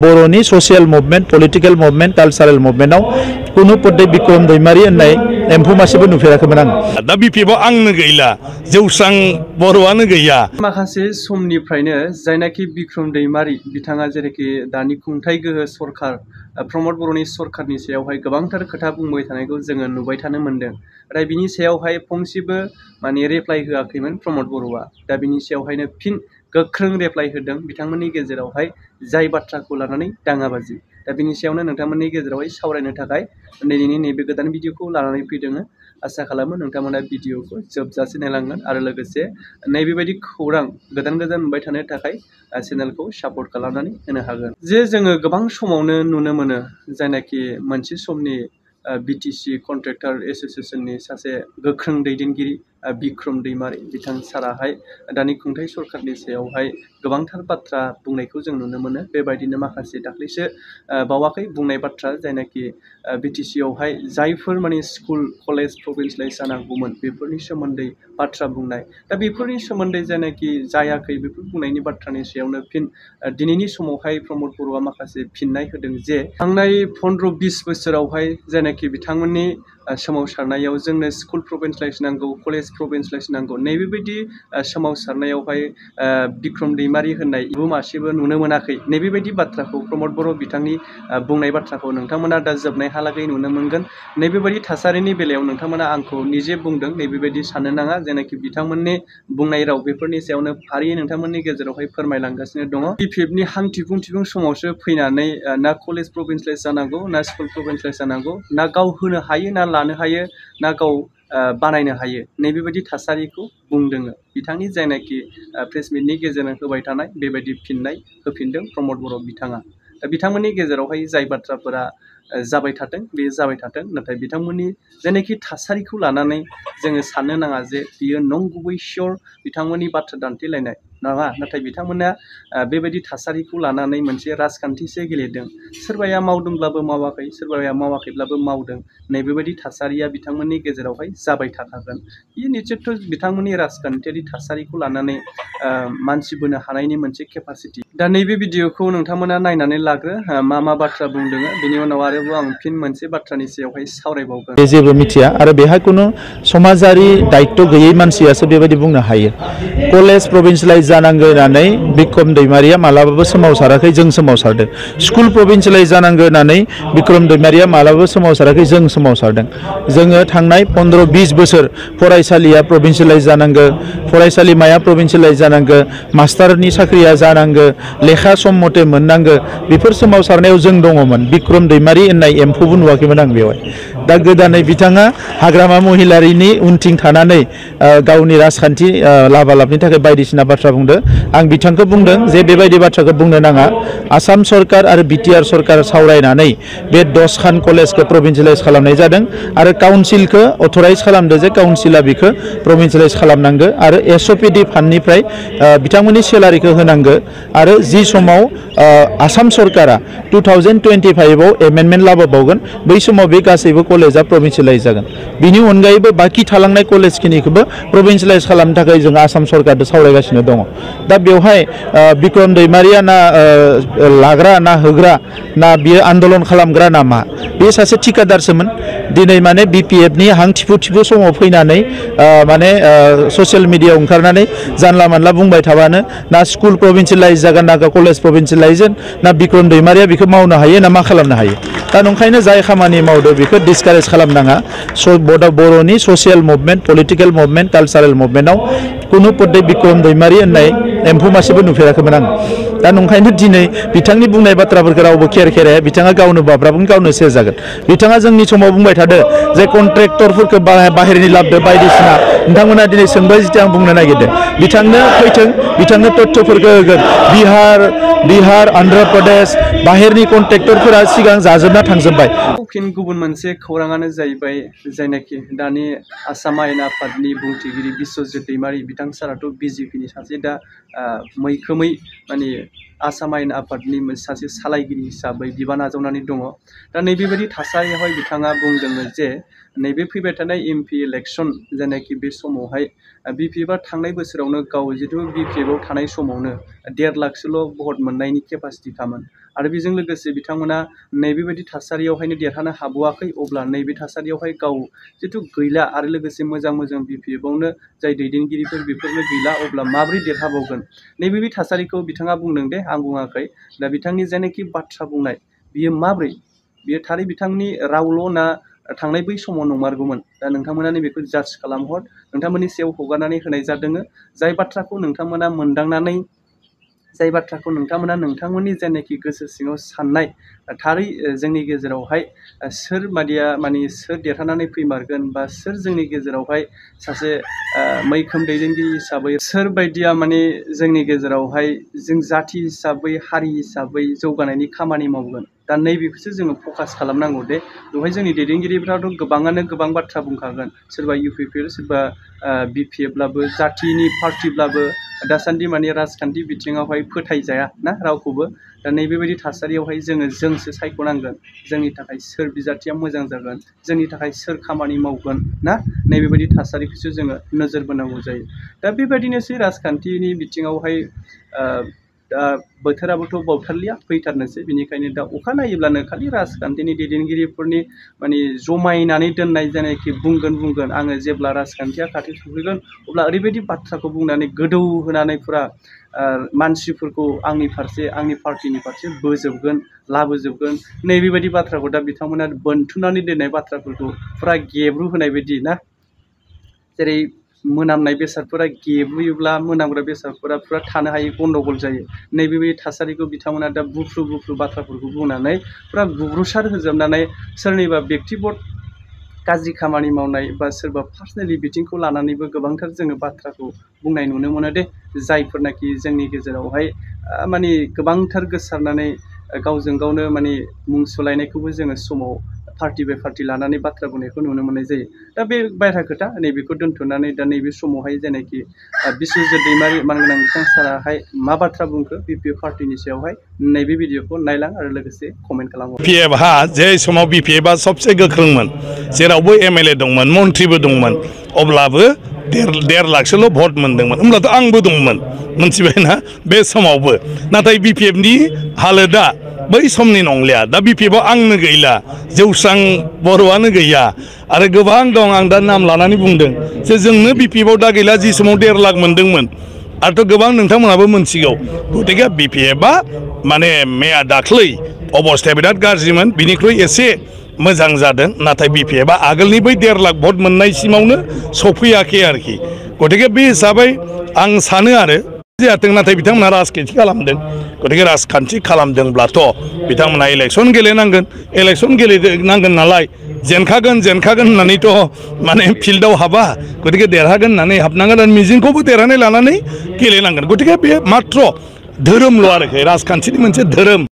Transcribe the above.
बर'नि social movement political movement cultural मुभमेन्टआव कुनु पदे बिक्रम दैमारि होननाय एम्फौ मासेबो नुफेराखैमोन आं। दा बिपिएफआव आंनो गैला जौस्रां बर'आनो गैया। माखासे समनिफ्रायनो जायनाखि बिक्रम दैमारि बिथाङा जेरैखि दानि खुंथाय गोहो सरकार प्रमद बर'नि सरकारनि सायावहाय गोबांथार खोथा बुंबाय थानायखौ जोङो नुबाय थानो मोनदों। नाथाय बिनि सायावहाय फंसेबो रिप्लाइ होआखैमोन प्रमद बर'आ। दा बिनि सायावहायनो फिन गोख्रों रिप्लाइ होदों बिथांमोननि गेजेरावहाय जाय बाथ्राखौ लानानै दाङाबाजि। दा बिनि सायावनो नोंथांमोननि गेजेरावहाय सावरायनो थाखाय दिनैनि नैबे गोदान भिडिअखौ लानानै फैदों। आसा खालामो नोंथांमोना भिडिअखौ जोबजासे नायलांगोन आरो लोगोसे नैबेबायदि खौरां गोदान मोनबाय थानो थाखाय चेनेलखौ सापर्ट खालामनानै होनो हागोन। जे जोङो गोबां समावनो नुनो मोनो जायनाखि मोनसे समनि बिटिसि कन्ट्रेक्टर एस'सिएशननि सासे गोख्रों दैदेनगिरि बिक्रम दैमारि बिथां साराहाय दानि खुंथाय सरकारनि सायावहाय गोबांथार बाथ्रा बुंनायखौ जों नुनो मोनो। बेबायदिनो माखासे दाख्लैसो बावाखै बुंनाय बाथ्रा जायनाखि बिटिसिआवहाय जायफोर स्कुल कलेज प्रभिन्सियेलाइज जानांगौमोन बेफोरनि सोमोन्दै बाथ्रा बुंनाय। दा बेफोरनि सोमोन्दै जायनाखि जायाखै बेफोर बुंनायनि बाथ्रानि सायावनो फिन दिनैनि समावहाय प्रमद बर'आ माखासे फिननाय होदों जे थांनाय 15-20 बोसोरावहाय जायनाखि बिथांमोननि सोमावसारनायाव जोंनो स्कुल प्रभिन्सियेलाइज नांगौ कलेज प्रभिन्सियेलाइज नांगौ नैबेबायदि सोमावसारनायावहाय बिक्रम दैमारि होननाय एम्फौ मासेबो नुनो मोनाखै। नैबेबायदि बाथ्राखौ प्रमद बर' बिथांनि बुंनाय बाथ्राखौ नोंथांमोना दा जोबनायहालागै नुनो मोनगोन। नैबेबायदि थासारिनि बेलायाव नोंथांमोना आंखौ निजे बुंदों नैबेबायदि साननो नाङा। जायनाखि बिथांमोननि बुंनाय राव बेफोरनि सायावनो फारियै नोंथांमोननि गेजेरावहाय फोरमायलांगासिनो दङ। बिपिएफनि हां थिफुं समावसो फैनानै ना कलेज प्रभिन्सियेलाइज जानांगौ ना स्कुल प्रभिन्सियेलाइज जानांगौ ना गाव होनो हायो ना लानो हायो ना गाव बानायनो हायो नैबेबायदि थासारिखौ बुंदों। बिथांनि जायनाखि प्रेस मिटनि गेजेरजों होबाय थानाय बेबायदि फिननाय होफिनदों प्रमद बर' बिथाङा। दा बिथांमोननि गेजेरावहाय जाय बाथ्राफोरा जाबाय थाथों बेयो जाबाय थाथों। नाथाय बिथांमोननि जायनाखि थासारिखौ लानानै जोङो साननो नाङा जे बियो नंगुबै सियर बिथांमोननि बाथ्रा दान्थेलायनाय नङा। नाथाय बिथांमोना बेबायदि थासारिखौ लानानै मोनसे राजखान्थिसो गेलेदों। सोरबाया मावदोंब्लाबो मावाखै सोरबाया मावाखैब्लाबो मावदों। नैबेबायदि थासारिया बिथांमोननि गेजेरावहाय जाबाय थाखागोन। बेयो निस्सयथ' बिथांमोननि राजखान्थियारि थासारिखौ लानानै मानसि बोनो हानायनि मोनसे केपासिटि। दा नैबे भिडिअखौ नोंथांमोना नायनानै लाग्रो मा बाथ्रा बुंदों। बेनि उनाव आरोबाव आं फिन मोनसे बाथ्रानि सायावहाय सावरायबावगोन। बे जेबो मिथिया आरो बेहा कुनु समाजारि दायित्व गैयै मानसियासो बेबायदि बुंनो हायो। कलेज प्रभिन्सियेलाइज जानांगौ होननानै बिक्रम दैमारिया मालाबाबो सोमावसाराखै, जों सोमावसारदों। स्कुल प्रभिन्सियेलाइज जानांगौ होननानै बिक्रम दैमारिया मालाबाबो सोमावसाराखै, जों सोमावसारदों। जोङो थांनाय 15-20 बोसोर फरायसालिया प्रभिन्सियेलाइज जानांगौ, फरायसालिमाया प्रभिन्सियेलाइज जानांगौ, मास्टारनि साख्रिया जानांगौ, लेखा सम मथे मोननांगौ। बेफोर सोमावसारनायाव जों दङमोन। बिक्रम दैमारि होननाय एम्फौबो नुवाखैमोन आं बेवहाय। दा गोदानै बिथाङा हाग्रामा महिलारिनि उनथिं थानानै गावनि राजखान्थि लाबालाबनि थाखाय बायदिसिना बाथ्रा बुंदों। आं बिथांखौ बुंदों जे बेबायदि बाथ्राखौ बुंनो नाङा। आसाम सरकार आरो बिटिआर सरकार सावरायनानै बे 10 खान कलेजखौ प्रभिन्सियेलाइज खालामनाय जादों आरो काउन्सिलखौ अथराइज खालामदों जे काउन्सिला बेखौ प्रभिन्सियेलाइज खालामनांगौ आरो एसअपिडि फान्डनिफ्राय बिथांमोननि सेलारिखौ होनांगौ। आरो जि समाव आसाम सरकारा 2025आव एमेन्डमेन्ट लाबोबावगोन बै समाव बे गासैबो कलेजा प्रभिन्सियेलाइज जागोन। बिनि अनगायैबो बाखि थालांनाय कलेजखिनिखौबो प्रभिन्सियेलाइज खालामनो थाखाय जों आसाम सरकारजों सावरायगासिनो दङ। दा बेवहाय बिक्रम दैमारिया ना लाग्रा ना होग्रा ना बियो आन्दलन खालामग्रा ना मा? बे सासे ठिकादारसोमोन। दिनै बिपिएफनि हां थिफु समाव फैनानै ससियेल मिडियायाव ओंखारनानै जानला मानला बुंबाय थाबानो ना स्कुल प्रभिन्सियेलाइज जागोन ना कलेज प्रभिन्सियेलाइज ना बिक्रम दैमारिया बेखौ मावनो हायो ना मा खालामनो हायो। दा नंखायनो जाय खामानि मावदो बेखौ डिसकारेज खालामनाङा। बर'नि social movement political movement cultural मुभमेन्टआव कुनु पदे बिक्रम दैमारि होननाय एम्फौ मासेबो नुफेराखैमोन आं। दा नंखायनो दिनै बिथांनि बुंनाय बाथ्राफोरखौ रावबो खेराया। बिथाङा गावनो बाब्राबगोन गावनो सेस जागोन। बिथाङा जोंनि समाव बुंबाय थादों जे कन्ट्रेक्टरफोरखौ बाहेरनि लाबोदो बायदिसिना। नोंथांमोना दिनै सोंबाय जिथु आं बुंनो नागिरदों। बिथांनो फैथों, बिथांनो तथ्यफोरखौ होगोन। बिहार अन्ध्र प्रदेश बाहेरनि कन्ट्रेक्टरफोरा सिगां जाजोबना थांजोब्बाय। फिन गुबुन मोनसे खौराङानो जाहैबाय जायनाखि दानि आसाम आयेन आफादनि बुंथिगिरि बिस्वजित दैमारि बिथां साराथ' बिजेपिनि सासे दा मैखोमै आसाम आयेन आफादनि सासे सालायगिरि हिसाबै बिबान आजावनानै दङ। दा नैबेबायदि थासारियावहाय बिथाङा बुंदों जे नैबे फैबाय थानाय MP इलेक्शन जेनाखि बे समावहाय BPF आ थांनाय बोसोरावनो गाव जिथु BPF आव थानाय समावनो 1.5 लाखसोल' भट मोननायनि केपासिटिखामोन आरो बेजों लोगोसे बिथांमोना नैबेबायदि थासारियावहायनो देरहानो हाबावाखै अब्ला नैबे थासारियावहाय गाव जिथु गैला आरो लोगोसे मोजां BPF आवनो जाय दैदेनगिरिफोर बेफोरनो गैला अब्ला माबोरै देरहाबावगोन नैबे थासारिखौ बिथाङा बुंदों दे आं बुङाखै दा बिथांनि जेनाखि बाथ्रा बुंनाय बियो माबोरै बियो थारै बिथांनि रावल' ना थांनाय बै समाव नंमारगौमोन दा नोंथांमोना बेखौ जाज खालामहर नोंथांमोननि सायाव हगारनानै होनाय जादों जाय बाथ्राखौ नोंथांमोना मोनदांनानै जाय बाथ्राखौ नोंथांमोना नोंथांमोननि जेनाखि गोसो सिङाव साननाय थारै जोंनि गेजेरावहाय सोर बादिया माने सोर देरहानानै फैमारगोन बा सोर जोंनि गेजेरावहाय सासे मैखोम दैदेनगिरि हिसाबै सोर बायदिया माने जोंनि गेजेरावहाय जों जाथि हिसाबै हारि हिसाबै जौगानायनि खामानि मावगोन दा नैबेखौसो जोङो फकास खालामनांगौ दे बेवहाय जोंनि दैदेनगिरिफ्राथ' गोबाङानो गोबां बाथ्रा बुंखागोन सोरबा UPPL सोरबा BPF ब्लाबो जाथिनि पार्टिब्लाबो दासान्दि माने राजखान्थि बिथिङावहाय फोथायजाया ना रावखौबो दा नैबेबायदि थासारियावहाय जोंसो सायख'नांगोन जोंनि थाखाय सोर बिजाथिया मोजां जागोन जोंनि थाखाय सोर खामानि मावगोन ना नैबेबायदि थासारिखौसो जोङो नोजोर बोनांगौ जायो दा बेबायदिनोसै राजखान्थिनि बिथिङावहाय दा बोथोराबोथ' बावथारलिया फैथारनोसै बिनिखायनो दा अखा नायोब्लानो खालि राजखान्थिनि दैदेनगिरिफोरनि माने जमायनानै दोननाय जायनाखि बुंगोन आङो जेब्ला राजखान्थिया खाथि सफैगोन अब्ला ओरैबायदि बाथ्राखौ बुंनानै गोदौ होनानै फुरा मानसिफोरखौ आंनि फारसे आंनि पार्टिनि फारसे बोजोबगोन लाबोजोबगोन नैबेबायदि बाथ्राखौ दा बिथांमोना बोनथुमनानै दोननाय बाथ्राफोरखौ फुरा गेब्रु होनाय बायदि ना जेरै मोनामनाय बेसादफोरा गेब्रुयोब्ला मोनामग्रा बेसादफोरा फुरा थानो हायै गन्डगल जायो नैबेबायदि थासारिखौ बिथांमोना दा बुफ्रु बाथ्राफोरखौ बुंनानै फुरा गुब्रुसार होजोबनानै सोरनिबा बेक्तिगत गाज्रि खामानि मावनाय बा सोरबा पार्सनेलि बिथिंखौ लानानैबो गोबांथार जोङो बाथ्राखौ बुंनाय नुनो मोनो दे जायफोरनाखि जोंनि गेजेरावहाय माने गोबांथार गोसारनानै गावजों गावनो माने मुं सुलायनायखौबो जोङो समाव पार्टि बाय पार्टि लानानै बाथ्रा बुंनायखौ नुनो मोननाय जायो दा बे बायरा खोथा नैबेखौ दोन्थ'नानै दा नैबे समावहाय जेनाखि बिस्वजित दैमारि मानगोनां बिथां साराहाय मा बाथ्रा बुंखो BPF पार्टिनि सायावहाय नैबे भिडिअखौ नायलां आरो लोगोसे कमेन्ट खालाम BPF हा जे समाव BPF आ सबसे गोख्रोंमोन जेरावबो MLA दंमोन मन्थ्रिबो दंमोन अब्लाबो 1.5 लाखसोल' भट मोनदोंमोन होमब्लाथ' आंबो दंमोन मोनथिबायना बे समावबो नाथाय BPFनि हालोदा बै समनि नंलिया दा BPF आव आंनो गैला जौस्रां बर'आनो गैया आरो गोबां दं आं दा नाम लानानै बुंदों जे जोंनो BPF आव दा गैला जि समाव 1.5 लाख मोनदोंमोन आरोथ' गोबां नोंथांमोनाबो मोनथिगौ गतिके BPF आ माने मैया दाख्लै अबस्थाया बिराद गाज्रिमोन बिनिख्रुइ एसे मोजां जादों नाथाय BPF आ आगोलनि बै 1.5 लाख भट मोननायसिमावनो सफैयाखै आरोखि गतिके बे हिसाबै आं सानो आरो जाथों नाथाय बिथांमोना राजखान्थि खालामदों गतिके राजखान्थि खालामदोंब्लाथ' बिथांमोना इलेक्सन गेलेनांगोन नालाय जेनखागोन होननानैथ' माने फिल्डआव हाबा गतिके देरहागोन होननानै हाबनांगोन आरो मिजिंखौबो देरहानाय लानानै गेलेनांगोन गतिके बे माथ्र धोरोमल' आरोखि राजखान्थिनि मोनसे धोरोम